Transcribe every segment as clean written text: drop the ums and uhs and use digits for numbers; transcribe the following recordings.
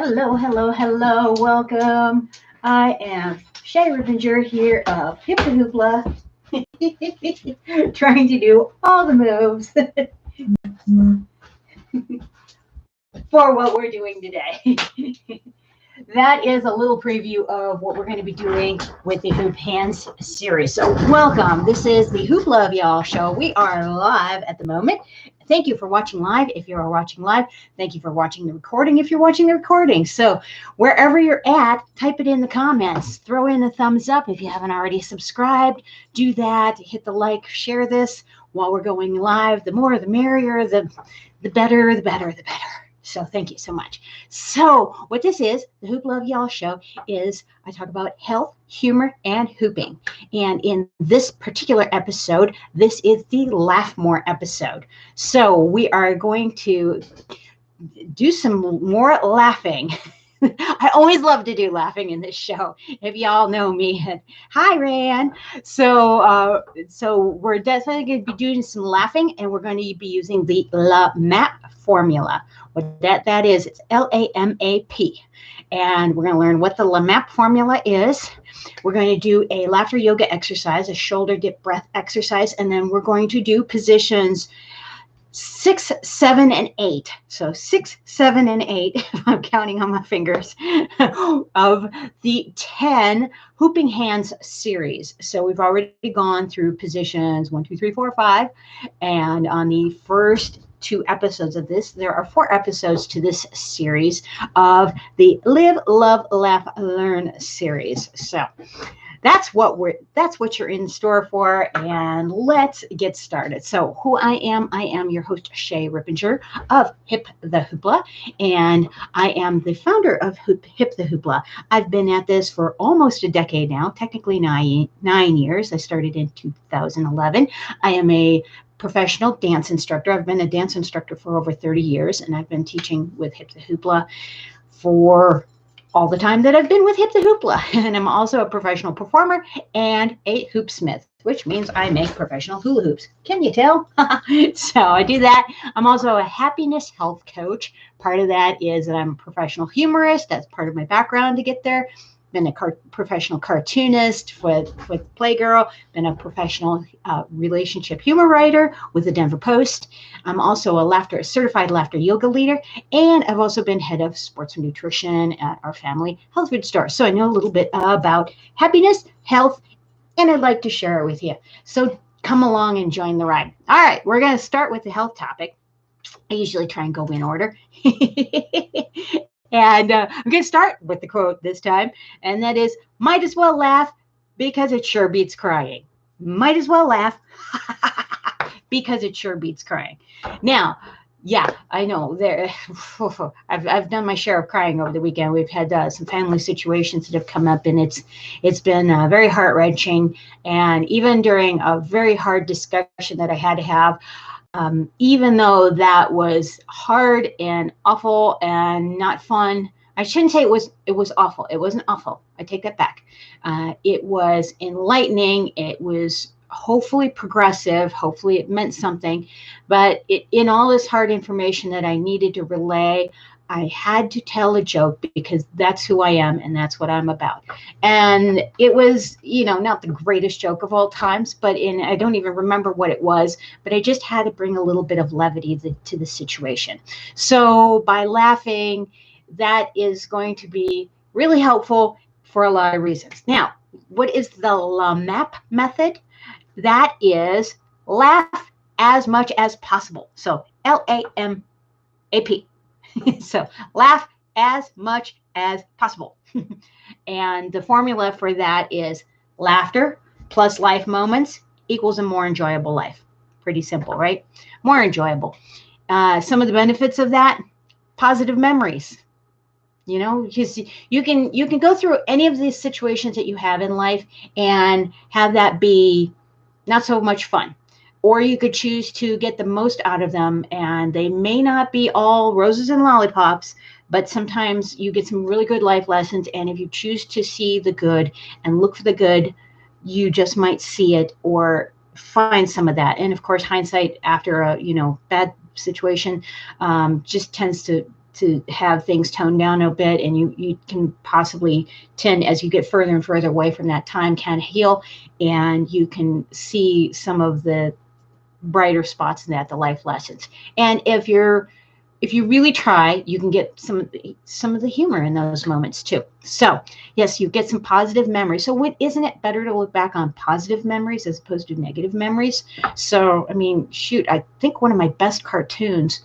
Hello, hello, hello. Welcome. I am Shay Rippinger here of Hip the Hoopla, trying to do all the moves for what we're doing today. That is a little preview of what we're going to be doing with the Hoop Hands series. So, welcome. This is the Hoopla of Y'all show. We are live at the moment. Thank you for watching live. If you are watching live, thank you for watching the recording. If you're watching the recording, so wherever you're at, type it in the comments. Throw in a thumbs up if you haven't already subscribed. Do that. Hit the like. Share this while we're going live. The more, the merrier. The better. The better. The better. So thank you so much. So what this is, the Hoopla of Y'all show, is I talk about health, humor, and hooping. And in this particular episode, this is the Laugh More episode. So we are going to do some more laughing. I always love to do laughing in this show. If y'all know me, hi Ran. So we're definitely going to be doing some laughing, and we're going to be using the LAMAP formula. What that is, it's LAMAP, and we're going to learn what the LAMAP formula is. We're going to do a laughter yoga exercise, a shoulder dip breath exercise, and then we're going to do positions 6, 7, and 8. So 6, 7, and 8, I'm counting on my fingers, of the 10 Hooping Hands series. So we've already gone through positions 1, 2, 3, 4, 5. And on the first 2 episodes of this, there are 4 episodes to this series of the Live, Love, Laugh, Learn series. So that's what you're in store for, and let's get started. So who I am your host, Shay Rippinger of Hip the Hoopla, and I am the founder of Hip the Hoopla. I've been at this for almost a decade now, technically 9 years. I started in 2011. I am a professional dance instructor. I've been a dance instructor for over 30 years, and I've been teaching with Hip the Hoopla for all the time that I've been with Hip the Hoopla. And I'm also a professional performer and a hoopsmith, which means I make professional hula hoops. Can you tell? So I do that. I'm also a happiness health coach. Part of that is that I'm a professional humorist. That's part of my background to get there. Been a professional cartoonist with Playgirl, been a professional relationship humor writer with the Denver Post. I'm also a certified laughter yoga leader, and I've also been head of sports and nutrition at our family health food store. So I know a little bit about happiness, health, and I'd like to share it with you. So come along and join the ride. All right, we're going to start with the health topic. I usually try and go in order. And I'm going to start with the quote this time, and that is, might as well laugh because it sure beats crying. Might as well laugh because it sure beats crying. Now, yeah, I know I've done my share of crying over the weekend. We've had some family situations that have come up, and it's been very heart-wrenching. And even during a very hard discussion that I had to have, even though that was hard and awful and not fun, I shouldn't say it was awful. It wasn't awful. I take that back. It was enlightening. It was hopefully progressive. Hopefully it meant something. But in all this hard information that I needed to relay, I had to tell a joke because that's who I am and that's what I'm about. And it was, not the greatest joke of all times, but I don't even remember what it was, but I just had to bring a little bit of levity to the situation. So by laughing, that is going to be really helpful for a lot of reasons. Now, what is the LAMAP method? That is laugh as much as possible. So LAMAP. So laugh as much as possible. And the formula for that is laughter plus life moments equals a more enjoyable life. Pretty simple, right? More enjoyable. Some of the benefits of that, positive memories. Because you can go through any of these situations that you have in life and have that be not so much fun. Or you could choose to get the most out of them, and they may not be all roses and lollipops, but sometimes you get some really good life lessons. And if you choose to see the good and look for the good, you just might see it or find some of that. And of course, hindsight after a bad situation just tends to to have things toned down a bit, and you can possibly tend, as you get further and further away from that time, can heal, and you can see some of the brighter spots in that, the life lessons. And if you really try, you can get some of the humor in those moments too. So yes, you get some positive memories. So isn't it better to look back on positive memories as opposed to negative memories? So, I mean, shoot, I think one of my best cartoons,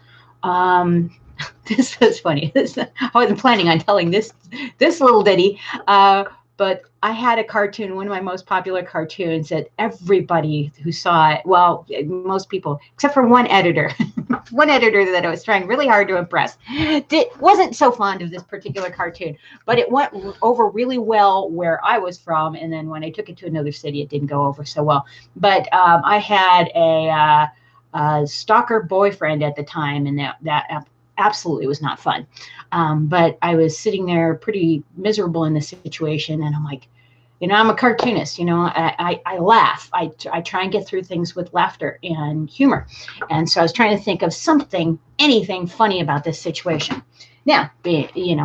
this is funny. I wasn't planning on telling this little ditty, but I had a cartoon, one of my most popular cartoons, that everybody who saw it, well, most people, except for one editor, one editor that I was trying really hard to impress, wasn't so fond of this particular cartoon, but it went over really well where I was from. And then when I took it to another city, it didn't go over so well. But I had a stalker boyfriend at the time, and that absolutely was not fun. But I was sitting there pretty miserable in the situation, and I'm like, I'm a cartoonist, I laugh. I try and get through things with laughter and humor. And so I was trying to think of anything funny about this situation. Now,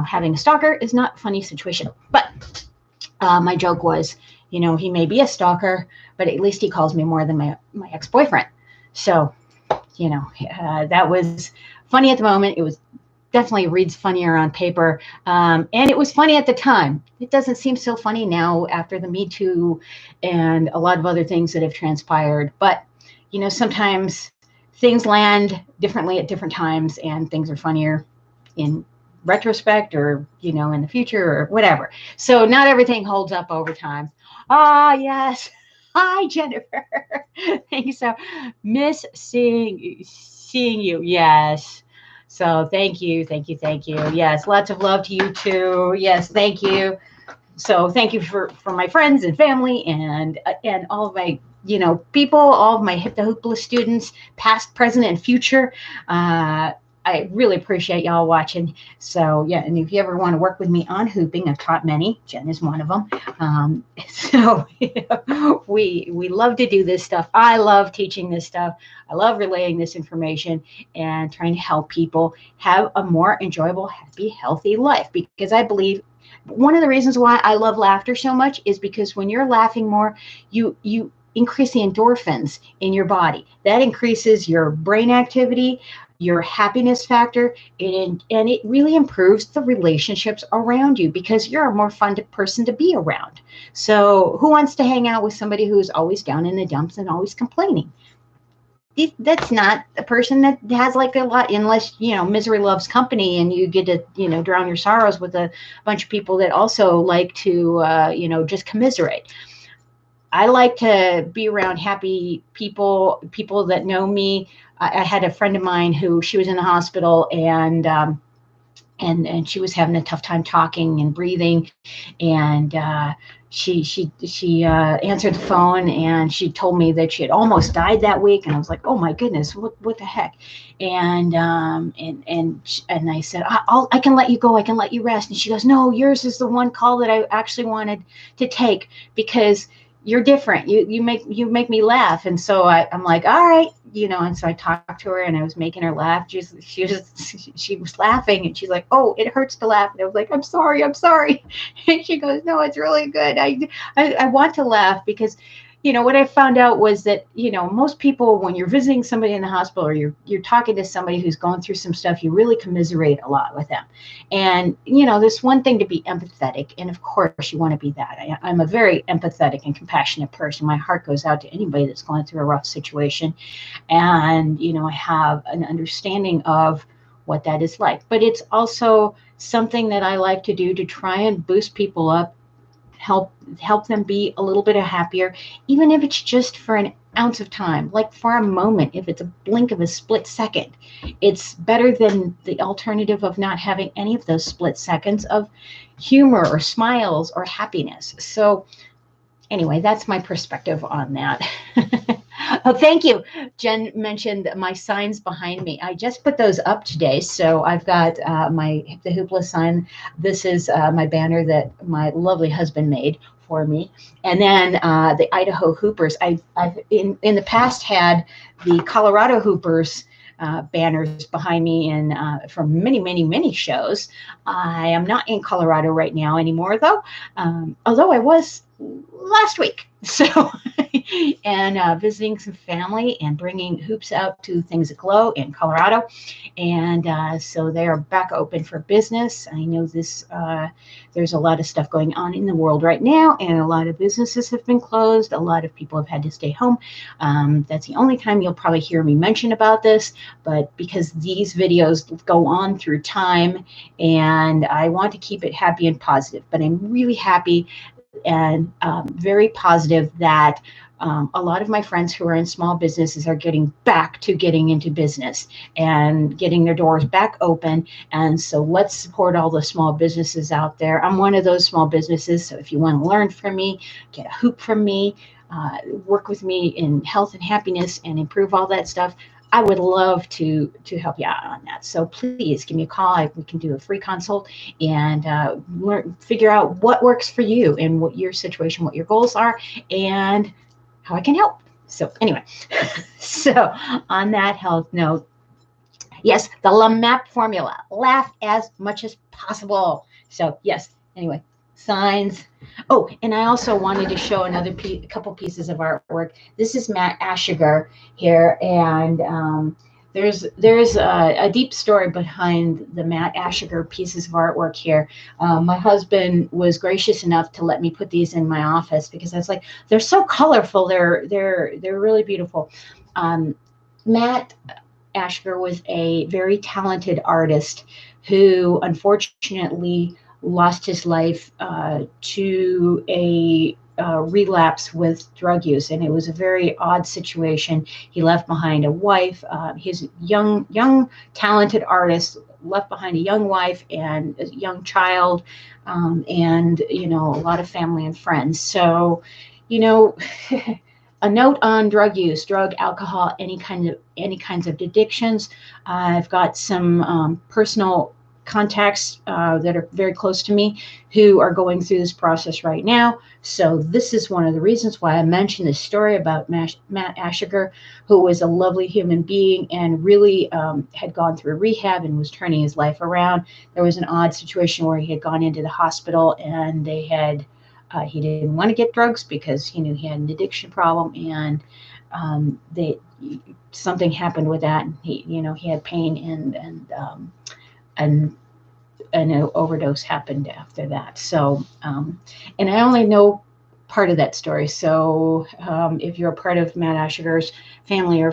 having a stalker is not a funny situation, but my joke was, he may be a stalker, but at least he calls me more than my ex-boyfriend. So, that was funny at the moment. It was definitely reads funnier on paper. And it was funny at the time. It doesn't seem so funny now after the Me Too and a lot of other things that have transpired. But, sometimes things land differently at different times, and things are funnier in retrospect, or, in the future, or whatever. So not everything holds up over time. Ah, yes. Hi, Jennifer. Thanks. So miss seeing you. Yes. So thank you. Yes. Lots of love to you too. Yes. Thank you. So thank you for my friends and family and all of my, people, all of my the Hoopla students, past, present, and future. I really appreciate y'all watching. So yeah, and if you ever want to work with me on hooping, I've taught many. Jen is one of them. So we love to do this stuff. I love teaching this stuff. I love relaying this information and trying to help people have a more enjoyable, happy, healthy life. Because I believe one of the reasons why I love laughter so much is because when you're laughing more, you increase the endorphins in your body. That increases your brain activity, your happiness factor, and it really improves the relationships around you because you're a more fun person to be around. So who wants to hang out with somebody who's always down in the dumps and always complaining? That's not a person that has like a lot, unless, misery loves company, and you get to, drown your sorrows with a bunch of people that also like to, just commiserate. I like to be around happy people that know me. I had a friend of mine who, she was in the hospital, and she was having a tough time talking and breathing, and she answered the phone, and she told me that she had almost died that week, and I was like, oh my goodness, what the heck? And I said, I can let you go, I can let you rest. And she goes, no, yours is the one call that I actually wanted to take because you're different. You make me laugh. And so I'm like, all right, and so I talked to her, and I was making her laugh. She was laughing, and she's like, oh, it hurts to laugh. And I was like, I'm sorry. And she goes, no, it's really good. I want to laugh because, what I found out was that, most people, when you're visiting somebody in the hospital, or you're talking to somebody who's going through some stuff, you really commiserate a lot with them. And, there's one thing to be empathetic. And of course you want to be that. I'm a very empathetic and compassionate person. My heart goes out to anybody that's going through a rough situation. And, I have an understanding of what that is like. But it's also something that I like to do to try and boost people up, help them be a little bit happier, even if it's just for an ounce of time, like for a moment, if it's a blink of a split second. It's better than the alternative of not having any of those split seconds of humor or smiles or happiness. So anyway, that's my perspective on that. Oh, thank you. Jen mentioned my signs behind me. I just put those up today. So I've got the Hoopla sign. This is my banner that my lovely husband made for me. And then the Idaho Hoopers. I've in the past had the Colorado Hoopers banners behind me and from many, many, many shows. I am not in Colorado right now anymore, though, although I was last week. So, and visiting some family and bringing hoops out to Things That Glow in Colorado. And so they are back open for business. I know there's a lot of stuff going on in the world right now, and a lot of businesses have been closed. A lot of people have had to stay home. That's the only time you'll probably hear me mention about this, but because these videos go on through time and I want to keep it happy and positive, but I'm really happy and very positive that a lot of my friends who are in small businesses are getting back to getting into business and getting their doors back open. And so let's support all the small businesses out there. I'm one of those small businesses. So if you want to learn from me, get a hoop from me, work with me in health and happiness and improve all that stuff, I would love to help you out on that. So please give me a call. We can do a free consult and figure out what works for you and what your situation, what your goals are, and how I can help. So anyway, so on that health note, yes, the LAMAP formula, laugh as much as possible. So yes, anyway, signs. Oh, and I also wanted to show another couple pieces of artwork. This is Matt Ashiger here, and there's a deep story behind the Matt Ashiger pieces of artwork here. My husband was gracious enough to let me put these in my office because I was like, they're so colorful. They're really beautiful. Matt Ashiger was a very talented artist who unfortunately lost his life to a relapse with drug use, and it was a very odd situation. He left behind a wife. His young talented artist left behind a young wife and a young child, and a lot of family and friends. So, a note on drug use, drug, alcohol, any kinds of addictions. I've got some personal contacts that are very close to me who are going through this process right now. So this is one of the reasons why I mentioned this story about Matt Ashiger, who was a lovely human being and really had gone through rehab and was turning his life around. There was an odd situation where he had gone into the hospital and they had he didn't want to get drugs because he knew he had an addiction problem, and something happened with that, and he had pain and an overdose happened after that. So, and I only know part of that story. So, if you're a part of Matt Ashiger's family or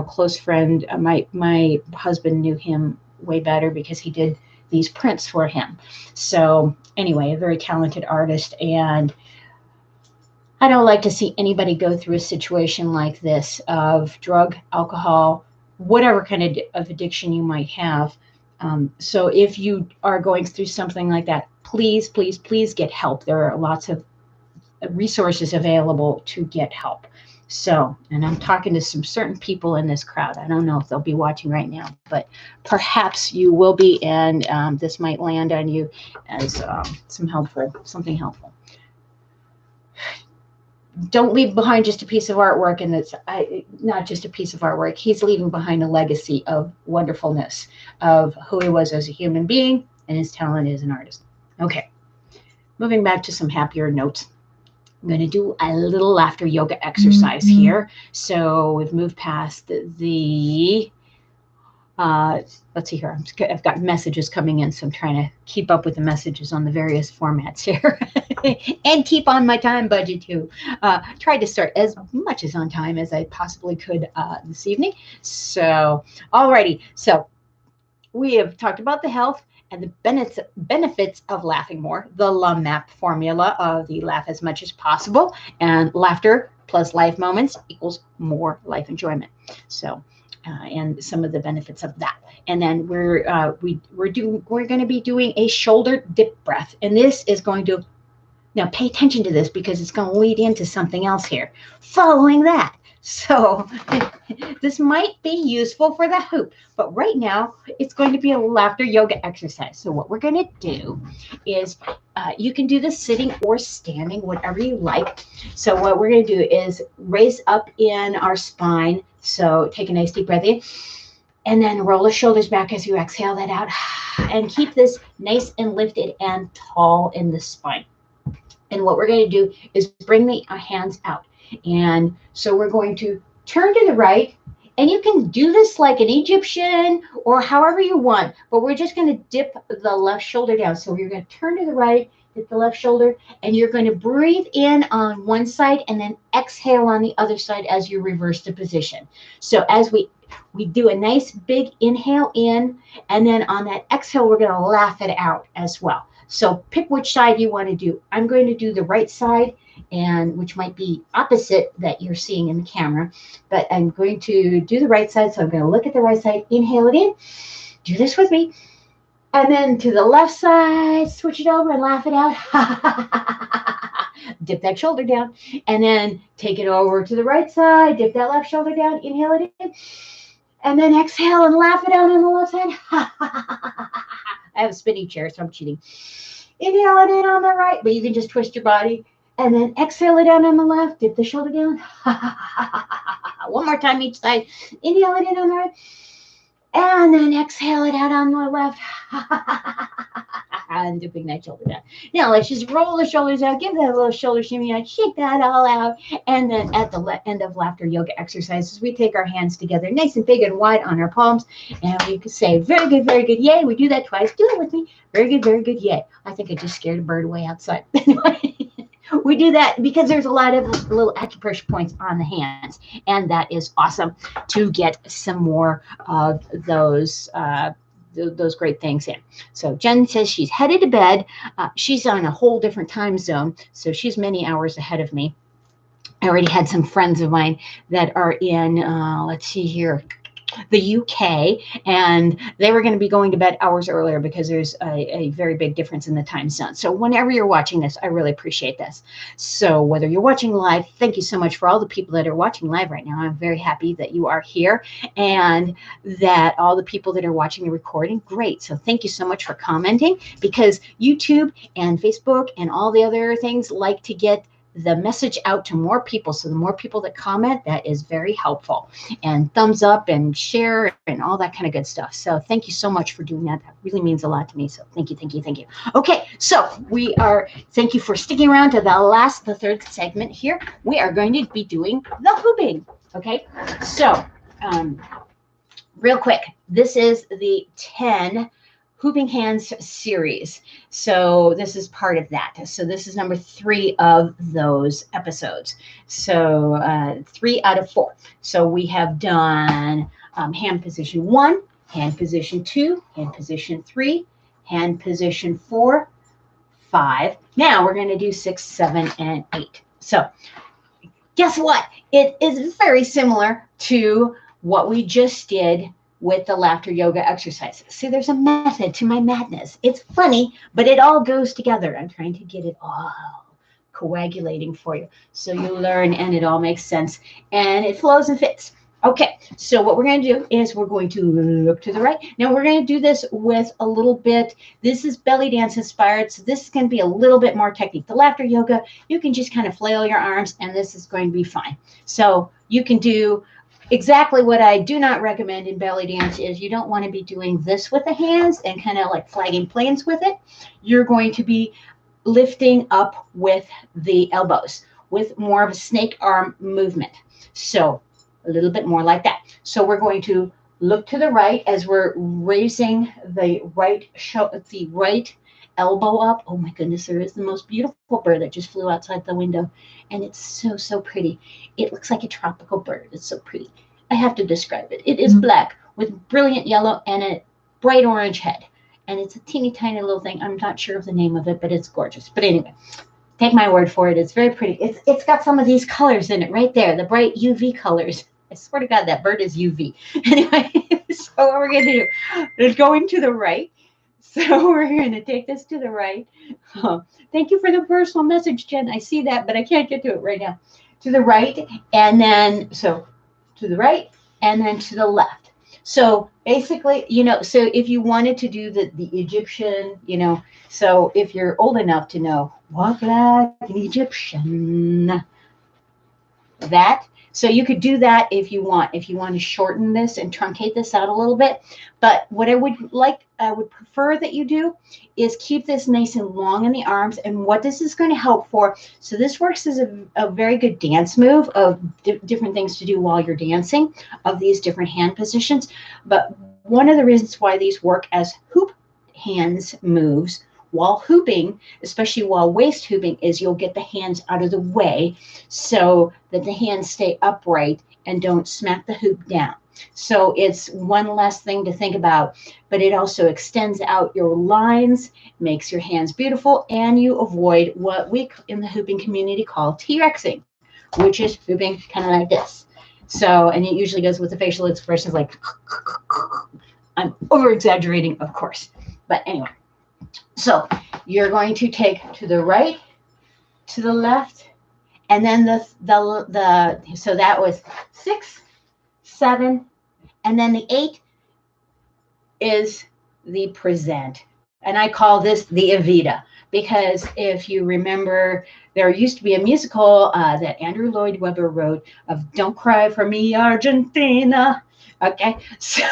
close friend, my husband knew him way better because he did these prints for him. So, anyway, a very talented artist, and I don't like to see anybody go through a situation like this of drug, alcohol, whatever kind of addiction you might have. So if you are going through something like that, please, please, please get help. There are lots of resources available to get help. So, and I'm talking to some certain people in this crowd. I don't know if they'll be watching right now, but perhaps you will be, and this might land on you as something helpful. Don't leave behind just a piece of artwork, and it's not just a piece of artwork. He's leaving behind a legacy of wonderfulness, of who he was as a human being and his talent as an artist. Okay, moving back to some happier notes. I'm going to do a little laughter yoga exercise here. So we've moved past the let's see here. I've got messages coming in, so I'm trying to keep up with the messages on the various formats here and keep on my time budget too. Tried to start as much as on time as I possibly could this evening. So, alrighty. So we have talked about the health and the benefits of laughing more, the LAMAP formula of the laugh as much as possible, and laughter plus life moments equals more life enjoyment. So, and some of the benefits of that. And then we're going to be doing a shoulder dip breath, and this is going to, now pay attention to this because it's going to lead into something else here following that. So this might be useful for the hoop, but right now it's going to be a laughter yoga exercise. So what we're going to do is you can do this sitting or standing, whatever you like. So what we're going to do is raise up in our spine. So take a nice deep breath in And then roll the shoulders back as you exhale that out. And keep this nice and lifted and tall in the spine. And what we're going to do is bring the hands out. And so we're going to turn to the right. And you can do this like an Egyptian or however you want. But we're just going to dip the left shoulder down. So you're going to turn to the right, dip the left shoulder, and you're going to breathe in on one side and then exhale on the other side as you reverse the position. So as we do a nice big inhale in, and then on that exhale, we're going to laugh it out as well. So pick which side you want to do. I'm going to do the right side, and which might be opposite that you're seeing in the camera, but I'm going to do the right side. So I'm going to look at the right side, inhale it in, do this with me. And then to the left side, switch it over and laugh it out. Dip that shoulder down. And then take it over to the right side, dip that left shoulder down, inhale it in. And then exhale and laugh it out on the left side. I have a spinning chair, so I'm cheating. Inhale it in on the right, but you can just twist your body. And then exhale it out on the left, dip the shoulder down. One more time each side. Inhale it in on the right. And then exhale it out on the left. And dipping that shoulder down. Now let's just roll the shoulders out. Give that a little shoulder shimmy out. Shake that all out. And then at the end of laughter yoga exercises, we take our hands together nice and big and wide on our palms. And we can say, very good, yay. We do that twice. Do it with me. Very good, yay. I think I just scared a bird away outside. We do that because there's a lot of little acupressure points on the hands, and that is awesome to get some more of those great things in. So Jen says she's headed to bed. She's on a whole different time zone, so she's many hours ahead of me. I already had some friends of mine that are in, let's see here, the UK, and they were going to be going to bed hours earlier because there's a very big difference in the time zone. So whenever you're watching this, I really appreciate this. So whether you're watching live, thank you so much for all the people that are watching live right now. I'm very happy that you are here, and that all the people that are watching the recording, great. So thank you so much for commenting, because YouTube and Facebook and all the other things like to get the message out to more people. So the more people that comment, that is very helpful. And thumbs up and share and all that kind of good stuff. So thank you so much for doing that. That really means a lot to me. So thank you. Okay, so thank you for sticking around to the third segment here. We are going to be doing the hooping. Okay, so real quick, this is the 10 Hooping Hands series. So this is part of that. So this is number 3 of those episodes. So 3 out of 4. So we have done hand position 1, hand position 2, hand position 3, hand position 4, 5. Now we're going to do 6, 7, and 8. So guess what? It is very similar to what we just did with the laughter yoga exercises. See, there's a method to my madness. It's funny, but it all goes together. I'm trying to get it all coagulating for you so you learn and it all makes sense and it flows and fits. Okay, so what we're going to do is we're going to look to the right. Now we're going to do this with a little bit, this is belly dance inspired, so this is going to be a little bit more technique. The laughter yoga, you can just kind of flail your arms and this is going to be fine. So you can do exactly what I do not recommend in belly dance is you don't want to be doing this with the hands and kind of like flagging planes with it. You're going to be lifting up with the elbows with more of a snake arm movement. So a little bit more like that. So we're going to look to the right as we're raising the right elbow up. Oh my goodness, there is the most beautiful bird that just flew outside the window. And it's so pretty. It looks like a tropical bird. It's so pretty. I have to describe it. It is black with brilliant yellow and a bright orange head. And it's a teeny tiny little thing. I'm not sure of the name of it, but it's gorgeous. But anyway, take my word for it. It's very pretty. It's got some of these colors in it right there, the bright UV colors. I swear to God, that bird is UV. Anyway, so what we're going to do is going to the right. So we're going to take this to the right. Thank you for the personal message, Jen. I see that, but I can't get to it right now. To the right, and then, so to the right, and then to the left. So basically, so if you wanted to do the Egyptian, so if you're old enough to know, walk like an Egyptian, that So you could do that if you want to shorten this and truncate this out a little bit. But what I would prefer that you do is keep this nice and long in the arms. And what this is going to help for, so this works as a very good dance move of different things to do while you're dancing, of these different hand positions. But one of the reasons why these work as hoop hands moves while hooping, especially while waist hooping, is you'll get the hands out of the way so that the hands stay upright and don't smack the hoop down. So it's one less thing to think about, but it also extends out your lines, makes your hands beautiful, and you avoid what we in the hooping community call T-Rexing, which is hooping kind of like this. So, and it usually goes with the facial expressions like, I'm over-exaggerating, of course. But anyway, so you're going to take to the right, to the left, and then so that was 6, 7, and then the 8 is the present. And I call this the Evita, because if you remember, there used to be a musical that Andrew Lloyd Webber wrote of Don't Cry for Me, Argentina. Okay, so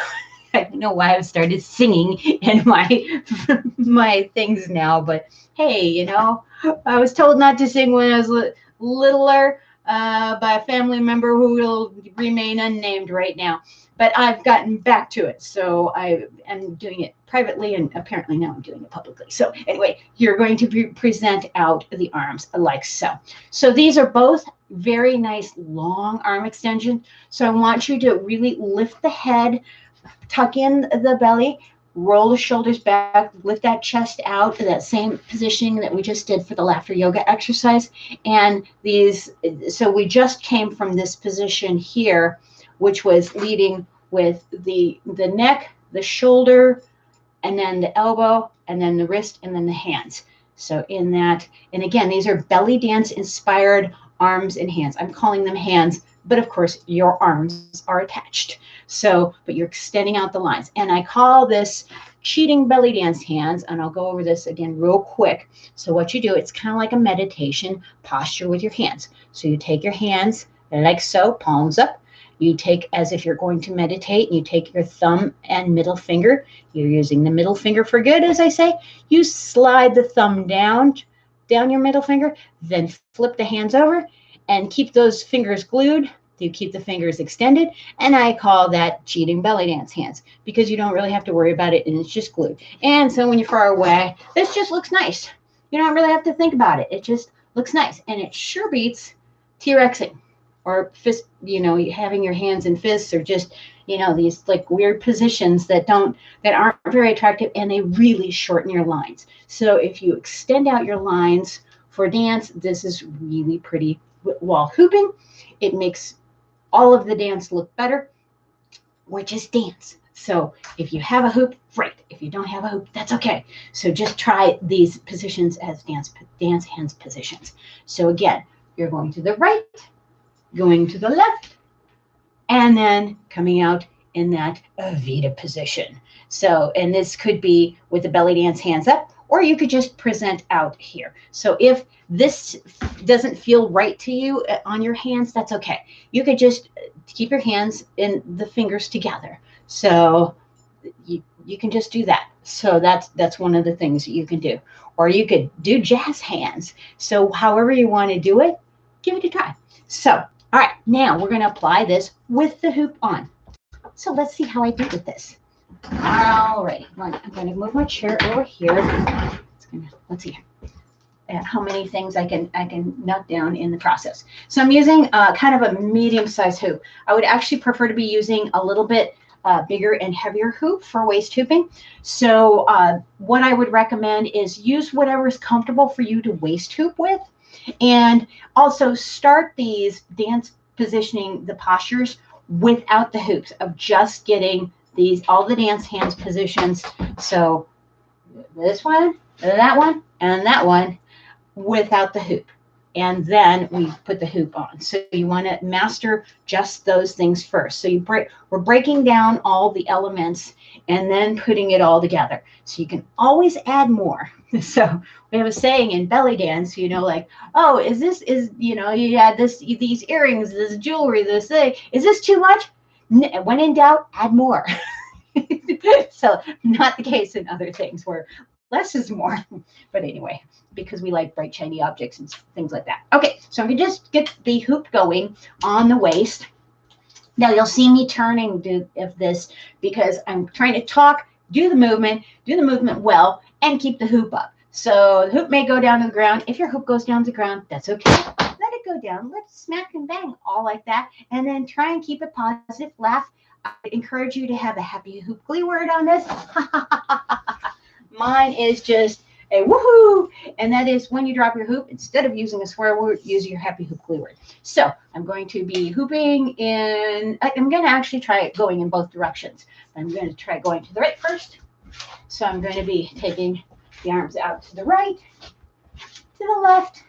I don't know why I've started singing in my things now, but hey, you know, I was told not to sing when I was littler by a family member who will remain unnamed right now. But I've gotten back to it, so I am doing it privately, and apparently now I'm doing it publicly. So anyway, you're going to present out the arms like so. So these are both very nice long arm extensions. So I want you to really lift the head, tuck in the belly, roll the shoulders back, lift that chest out to that same positioning that we just did for the laughter yoga exercise. And so we just came from this position here, which was leading with the neck, the shoulder, and then the elbow, and then the wrist, and then the hands. So in that, and again, these are belly dance inspired arms and hands. I'm calling them hands, but of course your arms are attached. So, but you're extending out the lines. And I call this cheating belly dance hands, and I'll go over this again real quick. So what you do, it's kind of like a meditation posture with your hands. So you take your hands like so, palms up. You take, as if you're going to meditate, you take your thumb and middle finger. You're using the middle finger for good, as I say. You slide the thumb down your middle finger, then flip the hands over and keep those fingers glued. You keep the fingers extended, and I call that cheating belly dance hands, because you don't really have to worry about it, and it's just glued. And so when you're far away, this just looks nice. You don't really have to think about it. It just looks nice, and it sure beats T-Rexing or fist, you know, having your hands in fists, or just, you know, these like weird positions that aren't very attractive, and they really shorten your lines. So if you extend out your lines for dance, this is really pretty. While hooping, it makes all of the dance look better, which is dance. So if you have a hoop, great. If you don't have a hoop, that's okay. So just try these positions as dance hands positions. So again, you're going to the right, going to the left, and then coming out in that Evita position. So, and this could be with the belly dance hands up, or you could just present out here. So if this doesn't feel right to you on your hands, that's okay. You could just keep your hands in the fingers together. So you can just do that. So that's one of the things that you can do. Or you could do jazz hands. So however you want to do it, give it a try. So, all right, now we're going to apply this with the hoop on. So let's see how I do with this. All right, I'm going to move my chair over here. Let's see how many things I can knock down in the process. So I'm using kind of a medium-sized hoop. I would actually prefer to be using a little bit bigger and heavier hoop for waist hooping. So what I would recommend is use whatever is comfortable for you to waist hoop with. And also start these dance positioning, the postures, without the hoops, of just getting all the dance hands positions. So this one, that one, and that one without the hoop. and then we put the hoop on. So you want to master just those things first. So we're breaking down all the elements and then putting it all together. So you can always add more. So we have a saying in belly dance, like, oh, you had these earrings, this jewelry, this thing. Is this too much? When in doubt, add more. So not the case in other things where less is more. But anyway, because we like bright, shiny objects and things like that. Okay, so I'm going to just get the hoop going on the waist. Now you'll see me turning this because I'm trying to talk, do the movement well, and keep the hoop up. So the hoop may go down to the ground. If your hoop goes down to the ground, that's okay. Let it go down. Let's smack and bang all like that. And then try and keep it positive. Laugh. I encourage you to have a happy hoop glee word on this. Mine is just a woohoo, and that is when you drop your hoop, instead of using a swear word, use your happy hoop glee word. So I'm going to be hooping I'm going to actually try it going in both directions. I'm going to try going to the right first. So I'm going to be taking the arms out to the right, to the left,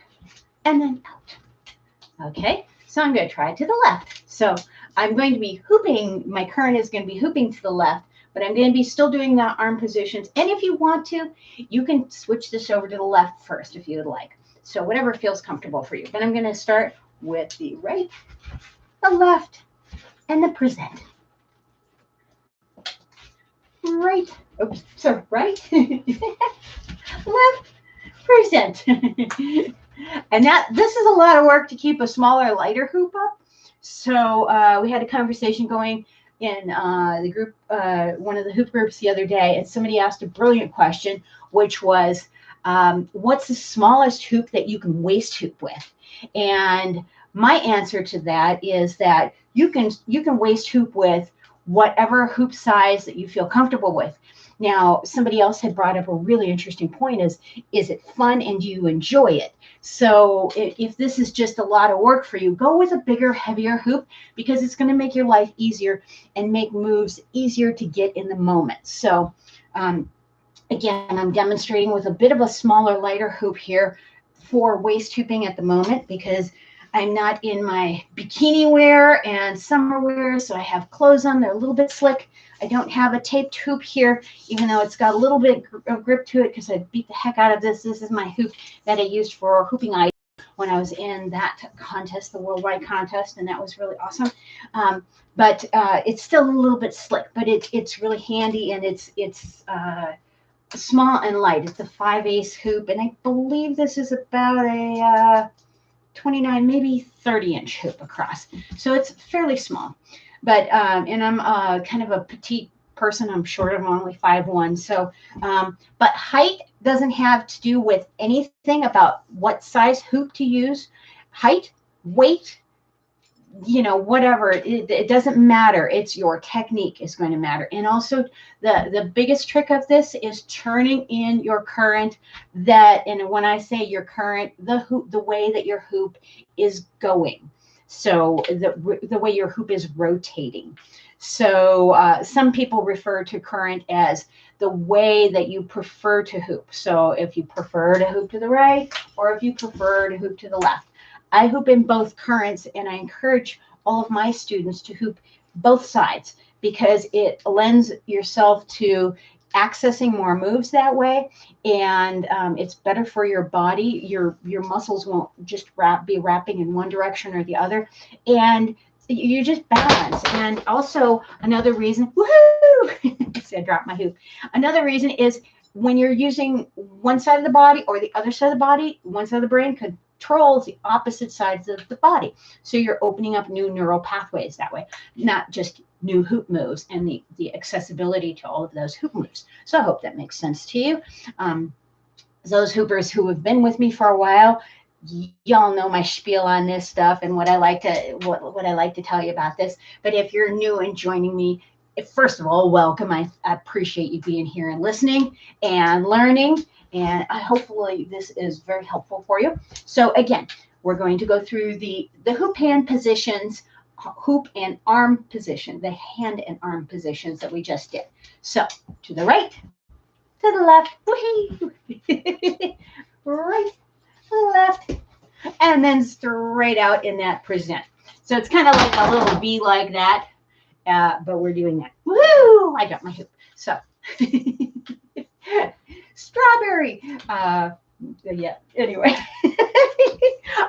and then out. Okay, so I'm going to try to the left. So I'm going to be hooping. My current is going to be hooping to the left, but I'm going to be still doing the arm positions. And if you want to, you can switch this over to the left first if you would like. So whatever feels comfortable for you. But I'm going to start with the right, the left, and the present. Right, oops, so right, left, present. And this is a lot of work to keep a smaller, lighter hoop up. So we had a conversation going in the group, one of the hoop groups the other day, and somebody asked a brilliant question, which was, what's the smallest hoop that you can waist hoop with? And my answer to that is that you can waist hoop with whatever hoop size that you feel comfortable with. Now, somebody else had brought up a really interesting point is it fun and do you enjoy it? So if this is just a lot of work for you, go with a bigger, heavier hoop because it's going to make your life easier and make moves easier to get in the moment. So again, I'm demonstrating with a bit of a smaller, lighter hoop here for waist hooping at the moment because I'm not in my bikini wear and summer wear, so I have clothes on. They're a little bit slick. I don't have a taped hoop here, even though it's got a little bit of grip to it because I beat the heck out of this. This is my hoop that I used for hooping ice when I was in that contest, the worldwide contest, and that was really awesome. But it's still a little bit slick, but it's really handy, and it's small and light. It's a 5/8 hoop, and I believe this is about a 29, maybe 30-inch hoop across. So it's fairly small. But, and I'm kind of a petite person. I'm short. I'm only 5'1". So, but height doesn't have to do with anything about what size hoop to use. Height, weight, whatever, it doesn't matter. It's your technique is going to matter. And also the biggest trick of this is turning in your current and when I say your current, the way that your hoop is going. So the way your hoop is rotating. So some people refer to current as the way that you prefer to hoop. So if you prefer to hoop to the right or if you prefer to hoop to the left. I hoop in both currents, and I encourage all of my students to hoop both sides because it lends yourself to accessing more moves that way, and it's better for your body. Your muscles won't just be wrapping in one direction or the other, and you just balance. And also another reason, woohoo! See, I dropped my hoop. Another reason is when you're using one side of the body or the other side of the body, one side of the brain controls the opposite sides of the body. So you're opening up new neural pathways that way, not just new hoop moves and the accessibility to all of those hoop moves. So I hope that makes sense to you. Those hoopers who have been with me for a while, y'all know my spiel on this stuff and what I like to tell you about this. But if you're new and joining me, first of all, welcome. I appreciate you being here and listening and learning. And hopefully this is very helpful for you. So again, we're going to go through the hoop hand positions, hoop and arm position, the hand and arm positions that we just did. So to the right, to the left, right, left, and then straight out in that present. So it's kind of like a little V like that, but we're doing that. Woo! I got my hoop. So strawberry. Yeah. Anyway,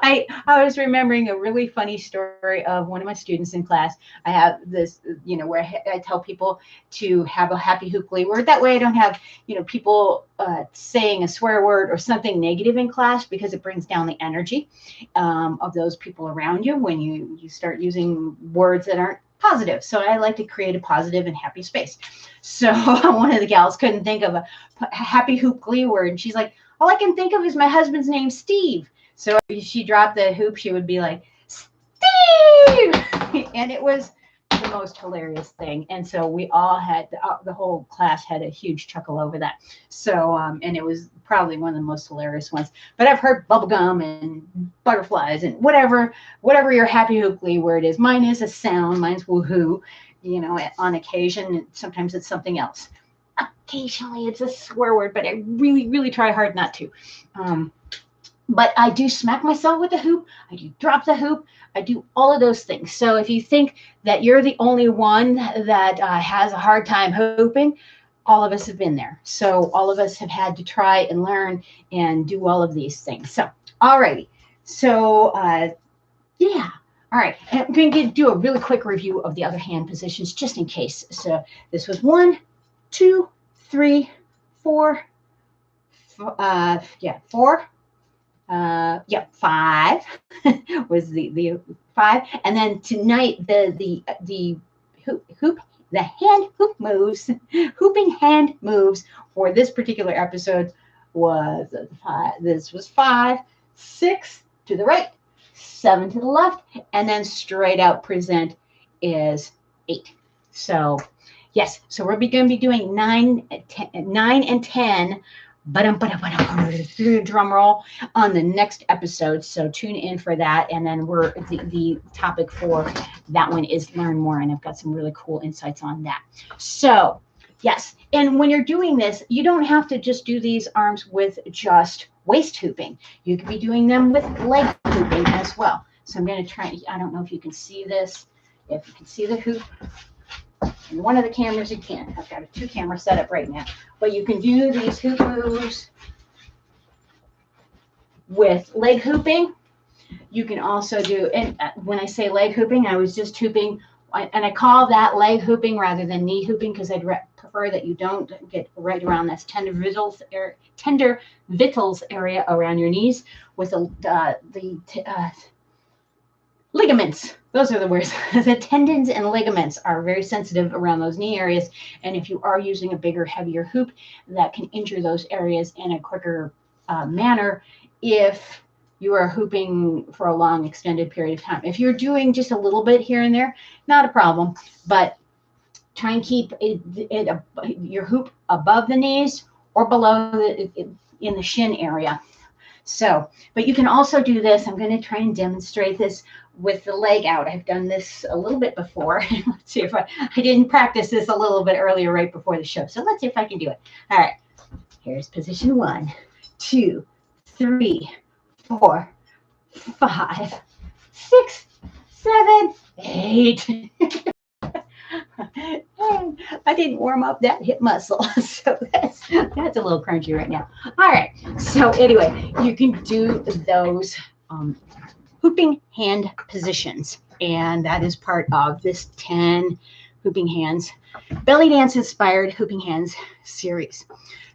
I was remembering a really funny story of one of my students in class. I have this, where I tell people to have a happy hooply word. That way I don't have, people saying a swear word or something negative in class, because it brings down the energy of those people around you when you start using words that aren't positive. So I like to create a positive and happy space. So one of the gals couldn't think of a happy hooply word. And she's like, all I can think of is my husband's name, Steve. So if she dropped the hoop, she would be like, Steve! And it was the most hilarious thing. And so we all had, the whole class had a huge chuckle over that. So, and it was probably one of the most hilarious ones. But I've heard bubblegum and butterflies and whatever your happy hooply word is. Mine is a sound. Mine's woohoo, on occasion. Sometimes it's something else. Occasionally it's a swear word, but I really, really try hard not to. But I do smack myself with the hoop. I do drop the hoop. I do all of those things. So if you think that you're the only one that has a hard time hooping, all of us have been there. So all of us have had to try and learn and do all of these things. So, all righty. So, yeah. All right. And I'm going to do a really quick review of the other hand positions just in case. So this was 1, 2, 3, 4. 4. 5 was the 5, and then tonight the hand hoop moves, hooping hand moves for this particular episode was 5. This was 5, 6 to the right, 7 to the left, and then straight out present is 8. So yes, so we're going to be doing 9 and 10. Drum roll on the next episode. So tune in for that. And then the topic for that one is learn more. And I've got some really cool insights on that. So yes. And when you're doing this, you don't have to just do these arms with just waist hooping. You could be doing them with leg hooping as well. So I'm going to try, I don't know if you can see this. If you can see the hoop. And one of the cameras you can. I've got a 2-camera setup right now. But you can do these hoop moves with leg hooping. You can also do, and when I say leg hooping, I was just hooping, and I call that leg hooping rather than knee hooping because I'd prefer that you don't get right around this tender vitals area around your knees with the ligaments. Those are the words. The tendons and ligaments are very sensitive around those knee areas. And if you are using a bigger, heavier hoop, that can injure those areas in a quicker manner if you are hooping for a long, extended period of time. If you're doing just a little bit here and there, not a problem. But try and keep your hoop above the knees or below in the shin area. So, but you can also do this. I'm going to try and demonstrate this with the leg out. I've done this a little bit before. Let's see if I didn't practice this a little bit earlier right before the show. So let's see if I can do it. All right. Here's position 1, 2, 3, 4, 5, 6, 7, 8. I didn't warm up that hip muscle, so that's a little crunchy right now. All right, so anyway, you can do those hooping hand positions, and that is part of this 10 hooping hands, belly dance inspired hooping hands series.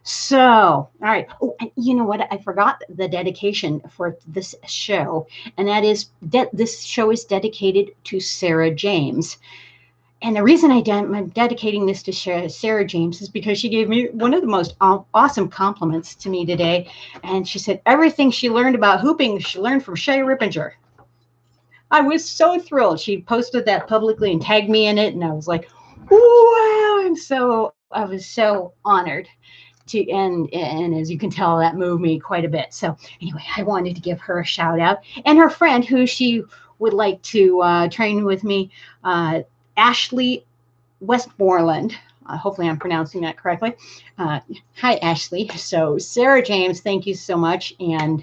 So, all right. Oh, and you know what? I forgot the dedication for this show, and that is this show is dedicated to Sarah James. And the reason I'm dedicating this to Sarah James is because she gave me one of the most awesome compliments to me today. And she said, everything she learned about hooping, she learned from Shay Rippinger. I was so thrilled. She posted that publicly and tagged me in it. And I was like, wow, I was so honored to, and as you can tell, that moved me quite a bit. So anyway, I wanted to give her a shout out, and her friend who she would like to train with me, Ashley Westmoreland. Hopefully I'm pronouncing that correctly. Hi, Ashley. So Sarah James, thank you so much. And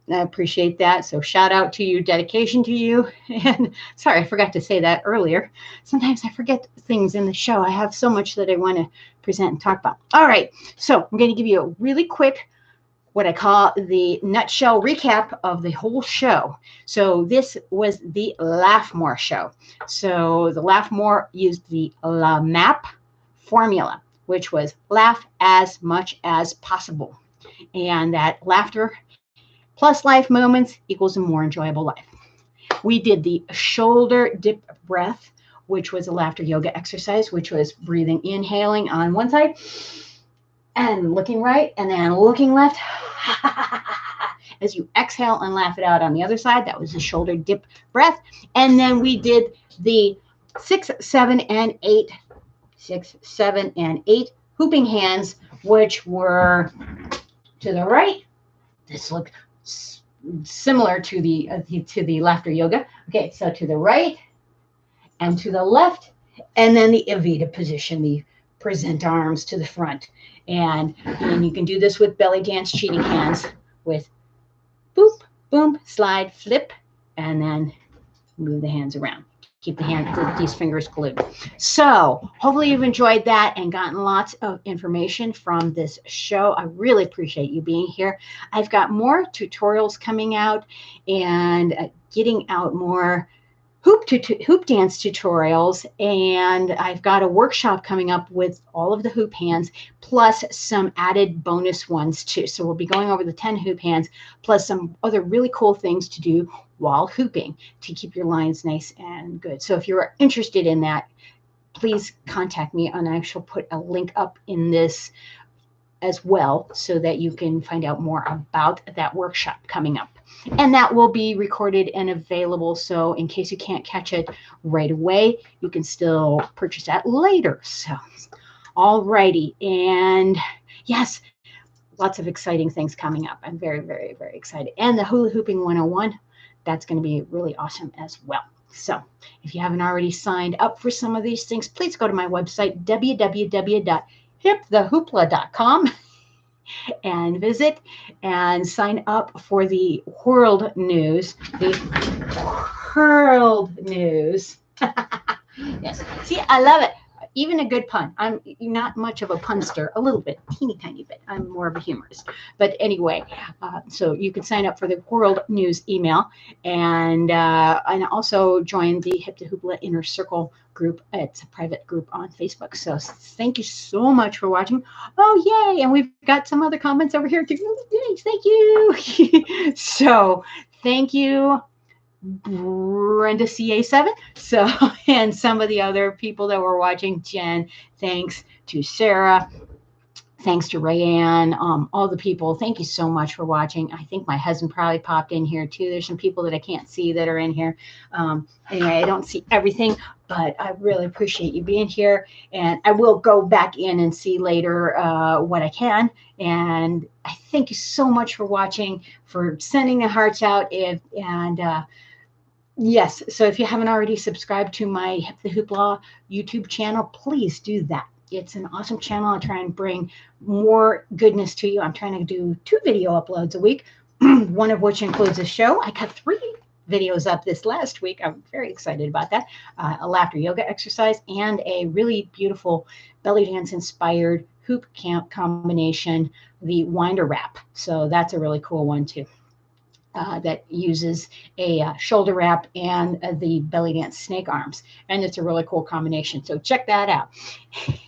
I appreciate that. So shout out to you, dedication to you. And sorry, I forgot to say that earlier. Sometimes I forget things in the show. I have so much that I want to present and talk about. All right. So I'm going to give you a really quick, what I call the nutshell recap of the whole show. So this was the Laugh More show. So the Laugh More used the LAMAP formula, which was laugh as much as possible. And that laughter plus life moments equals a more enjoyable life. We did the shoulder dip breath, which was a laughter yoga exercise, which was breathing, inhaling on one side and looking right and then looking left as you exhale and laugh it out on the other side. That was the shoulder dip breath. And then we did the 6, 7, and 8 hooping hands, which were to the right. This looked similar to the laughter yoga. Okay, so to the right and to the left, and then the Evita position, the present arms to the front. And you can do this with belly dance cheating hands with boop, boom, slide, flip, and then move the hands around. Keep these fingers glued. So hopefully you've enjoyed that and gotten lots of information from this show. I really appreciate you being here. I've got more tutorials coming out and getting out more hoop dance tutorials, and I've got a workshop coming up with all of the hoop hands plus some added bonus ones too. So we'll be going over the 10 hoop hands plus some other really cool things to do while hooping to keep your lines nice and good. So if you're interested in that, please contact me, and I shall put a link up in this as well so that you can find out more about that workshop coming up. And that will be recorded and available. So in case you can't catch it right away, you can still purchase that later. So, all righty. And yes, lots of exciting things coming up. I'm very, very, very excited. And the Hula Hooping 101, that's going to be really awesome as well. So if you haven't already signed up for some of these things, please go to my website, www.hipthehoopla.com. and visit and sign up for the World News. The World News. Yes. See, I love it. Even a good pun. I'm not much of a punster, a little bit, teeny tiny bit. I'm more of a humorist. But anyway, so you can sign up for the World News email and also join the Hip to Hoopla Inner Circle group. It's a private group on Facebook. So thank you so much for watching. Oh, yay. And we've got some other comments over here too. Thanks. Thank you. So thank you, Brenda CA7. So, and some of the other people that were watching, Jen, thanks to Sarah, thanks to Rayanne, all the people. Thank you so much for watching. I think my husband probably popped in here too. There's some people that I can't see that are in here. Anyway, I don't see everything, but I really appreciate you being here. And I will go back in and see later what I can. And I thank you so much for watching, for sending the hearts out. Yes, so if you haven't already subscribed to my Hip the Hoopla YouTube channel, please do that. It's an awesome channel. I try and bring more goodness to you. I'm trying to do 2 video uploads a week, one of which includes a show. I got 3 videos up this last week. I'm very excited about that. A laughter yoga exercise and a really beautiful belly dance inspired hoop camp combination, the winder wrap. So that's a really cool one too. That uses a shoulder wrap and the belly dance snake arms. And it's a really cool combination. So check that out.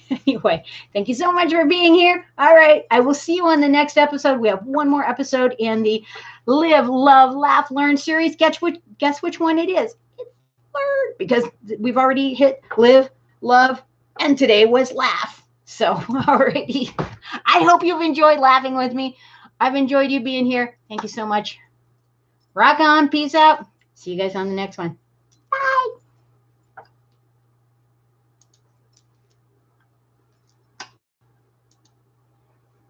Anyway, thank you so much for being here. All right. I will see you on the next episode. We have one more episode in the Live, Love, Laugh, Learn series. Guess which one it is? It's Learn, because we've already hit live, love, and today was laugh. So, alrighty. I hope you've enjoyed laughing with me. I've enjoyed you being here. Thank you so much. Rock on. Peace out. See you guys on the next one. Bye.